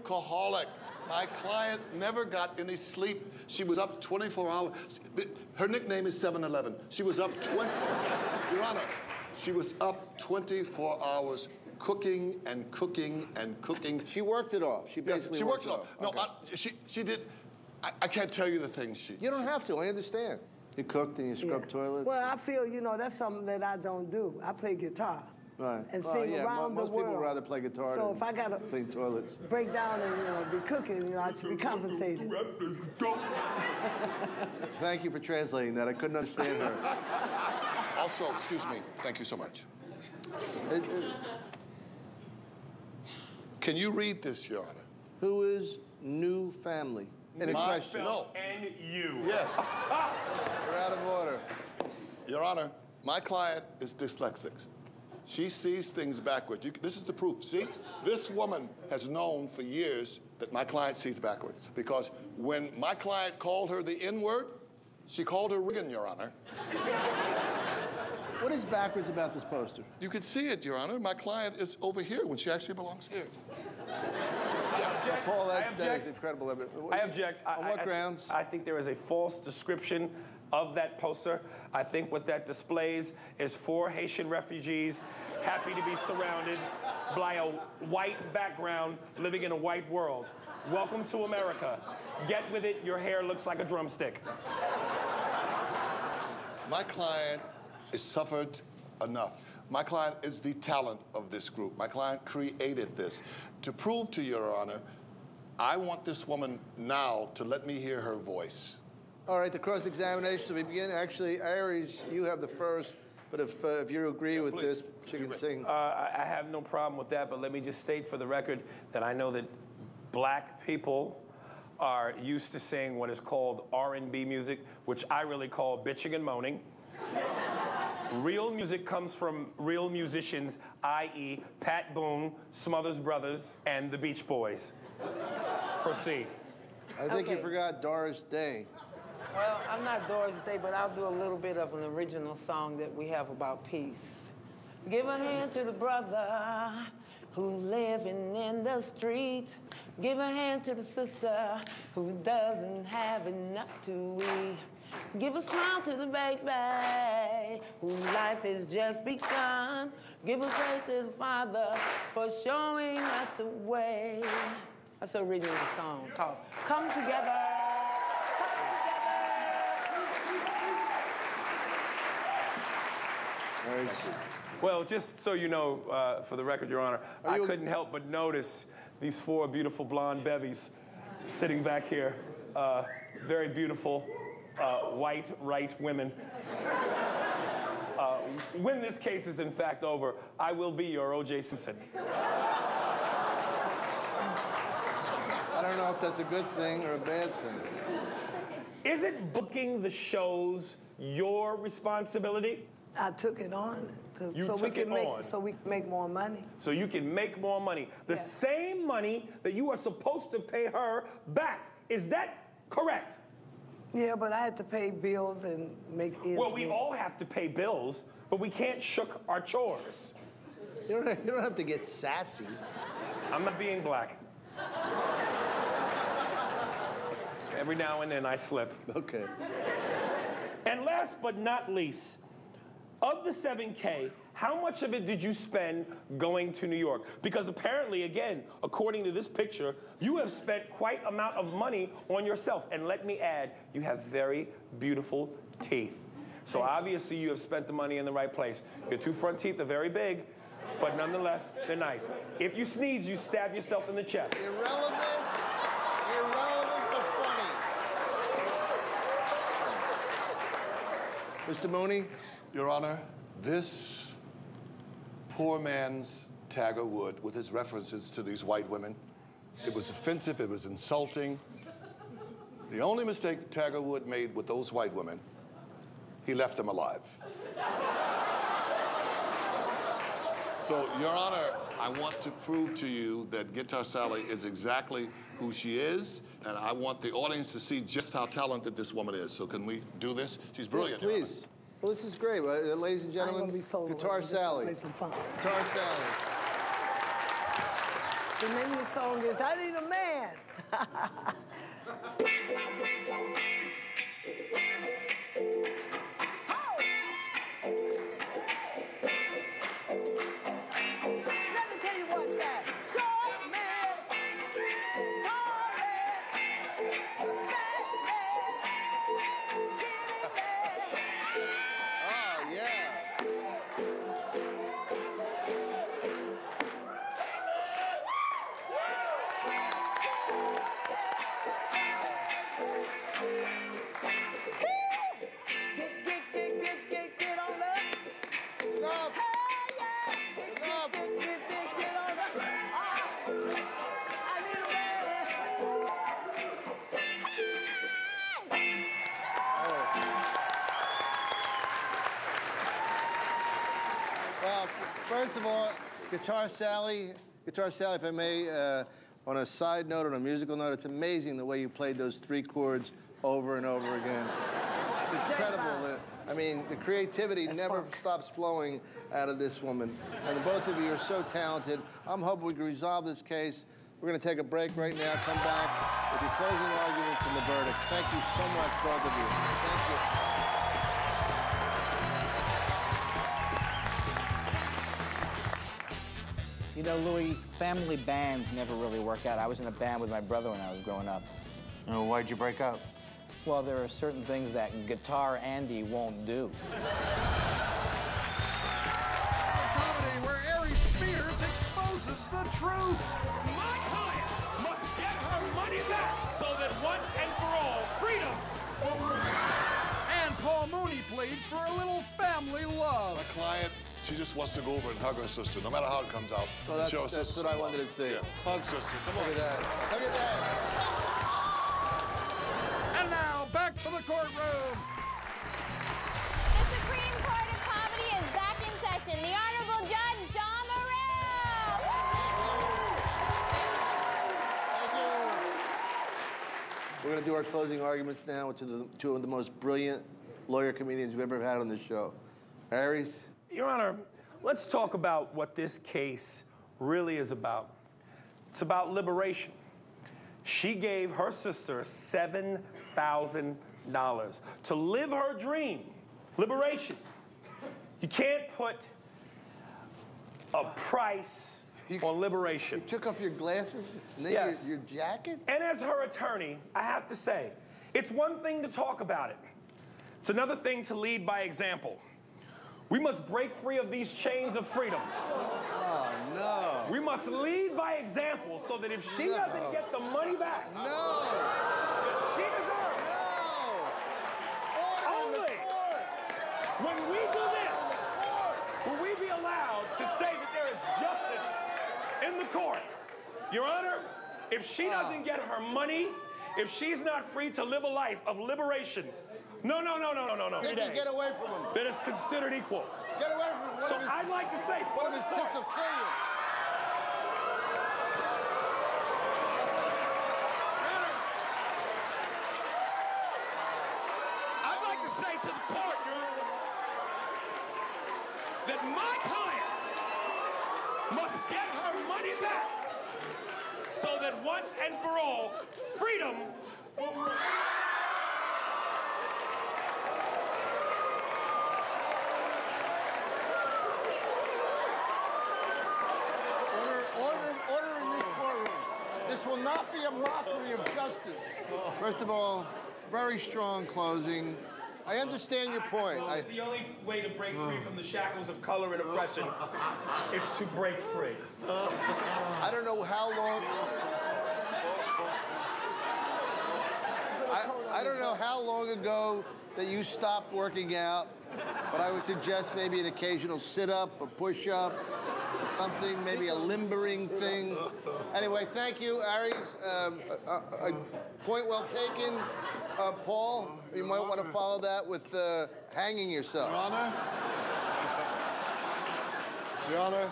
workaholic. My client never got any sleep. She was up 24 hours. Her nickname is 7-Eleven. She was up Your Honor, she was up 24 hours cooking and cooking and cooking. She worked it off. She basically worked it off. No, okay. She did. I can't tell you the things she... You don't have to, I understand. You cooked and you scrubbed toilets? Well, I feel, you know, that's something that I don't do. I play guitar. Right. And sing around the world. Most people would rather play guitar so than if I gotta clean toilets. Break down and, you know, be cooking, you know, I should be compensated. Thank you for translating that. I couldn't understand her. Also, excuse me, thank you so much. Can you read this, Your Honor? Who is Nufamily? Any question? No. N-U. Yes. You're out of order. Your Honor, my client is dyslexic. She sees things backwards. This is the proof. See? This woman has known for years that my client sees backwards. Because when my client called her the N-word, she called her Riggin, Your Honor. What is backwards about this poster? You can see it, Your Honor. My client is over here when she actually belongs here. Paul, that is incredible. I object. On what grounds? I think there is a false description of that poster. I think what that displays is 4 Haitian refugees happy to be surrounded by a white background living in a white world. Welcome to America. Get with it. Your hair looks like a drumstick. My client has suffered enough. My client is the talent of this group. My client created this. To prove to Your Honor, I want this woman now to let me hear her voice. All right, the cross-examination, we begin. Actually, Aries, you have the first, but if you agree with this, she can sing. I have no problem with that, but let me just state for the record that I know that black people are used to saying what is called R&B music, which I really call bitching and moaning. Real music comes from real musicians, i.e. Pat Boone, Smothers Brothers, and the Beach Boys. Proceed. I think you forgot Doris Day. Well, I'm not Doris Day, but I'll do a little bit of an original song that we have about peace. Give a hand to the brother who's living in the street. Give a hand to the sister who doesn't have enough to eat. Give a smile to the baby whose life has just begun. Give a praise to the Father for showing us the way. That's an original song called Come Together. Well, just so you know, for the record, Your Honor, I couldn't help but notice these 4 beautiful blonde bevies sitting back here. Very beautiful, white, right women. When this case is in fact over, I will be your O.J. Simpson. I don't know if that's a good thing or a bad thing. Isn't booking the shows your responsibility? I took it on so we can make more money. So you can make more money. The same money that you are supposed to pay her back. Is that correct? Yeah, but I had to pay bills and make ends Well, we all have to pay bills, but we can't shook our chores. You don't have to get sassy. I'm not being black. Every now and then I slip. Okay. And last but not least, of the $7K, how much of it did you spend going to New York? Because apparently, again, according to this picture, you have spent quite an amount of money on yourself. And let me add, you have very beautiful teeth. So obviously you have spent the money in the right place. Your 2 front teeth are very big, but nonetheless, they're nice. If you sneeze, you stab yourself in the chest. Irrelevant but funny. Mr. Mooney? Your Honor, this poor man's Tiger Wood, with his references to these white women, it was offensive, it was insulting. The only mistake Tiger Wood made with those white women, he left them alive. So, Your Honor, I want to prove to you that Guitar Sally is exactly who she is, and I want the audience to see just how talented this woman is. So can we do this? She's brilliant. Yes, please. Well, this is great. Ladies and gentlemen, Guitar Sally. Play some fun. Guitar Sally. The name of the song is I Need a Man. Let me tell you what that short man, tall man, fat man, skinny man. Oh, yeah. Get on up. Enough. Hey, yeah. Enough. Get on up. I need a man. Well, first of all, Guitar Sally, if I may, on a side note, on a musical note, it's amazing the way you played those 3 chords over and over again. It's incredible. I mean, the creativity never stops flowing out of this woman. And the both of you are so talented. I'm hoping we can resolve this case. We're going to take a break right now, come back with your closing arguments and the verdict. Thank you so much, both of you. Thank you. You know, Louis, family bands never really work out. I was in a band with my brother when I was growing up. Oh, why'd you break up? Well, there are certain things that Guitar Andy won't do. Comedy where Aries Spears exposes the truth. My client must get her money back so that once and for all, freedom. And Paul Mooney pleads for a little family love. My client, she just wants to go over and hug her sister, no matter how it comes out. Well, Show her that's sister what I some wanted love. to see. Yeah. Hug sister, come on. Look at that. Look at that. And now, back to the courtroom. The Supreme Court of Comedy is back in session. The Honorable Judge Don Morell. Thank you. We're going to do our closing arguments now to two of the most brilliant lawyer comedians we've ever had on this show. Aries? Your Honor, let's talk about what this case really is about. It's about liberation. She gave her sister $7,000 to live her dream, liberation. You can't put a price on liberation. You took off your glasses and then Yes. your jacket? And as her attorney, I have to say, it's one thing to talk about it. It's another thing to lead by example. We must break free of these chains of freedom. Oh, no. We must lead by example so that if she doesn't get the money back No. that she deserves, only when we do this will we be allowed to say that there is justice in the court. Your Honor, if she doesn't get her money, if she's not free to live a life of liberation, no. Get away from him. That is considered equal. Get away from him. So I'd like to say, One of his tits will kill you. I'd like to say to the court, Your Honor, that my client must get her money back so that once and for all, freedom will rule. Order in this courtroom. This will not be a mockery of justice. First of all, very strong closing. I understand your point. The only way to break free from the shackles of color and oppression is to break free. I don't know how long. I don't know how long ago that you stopped working out, but I would suggest maybe an occasional sit-up, a push-up, something, maybe a limbering thing. Anyway, thank you, Aries. Point well taken. Paul, you might want to follow that with hanging yourself. Your Honor,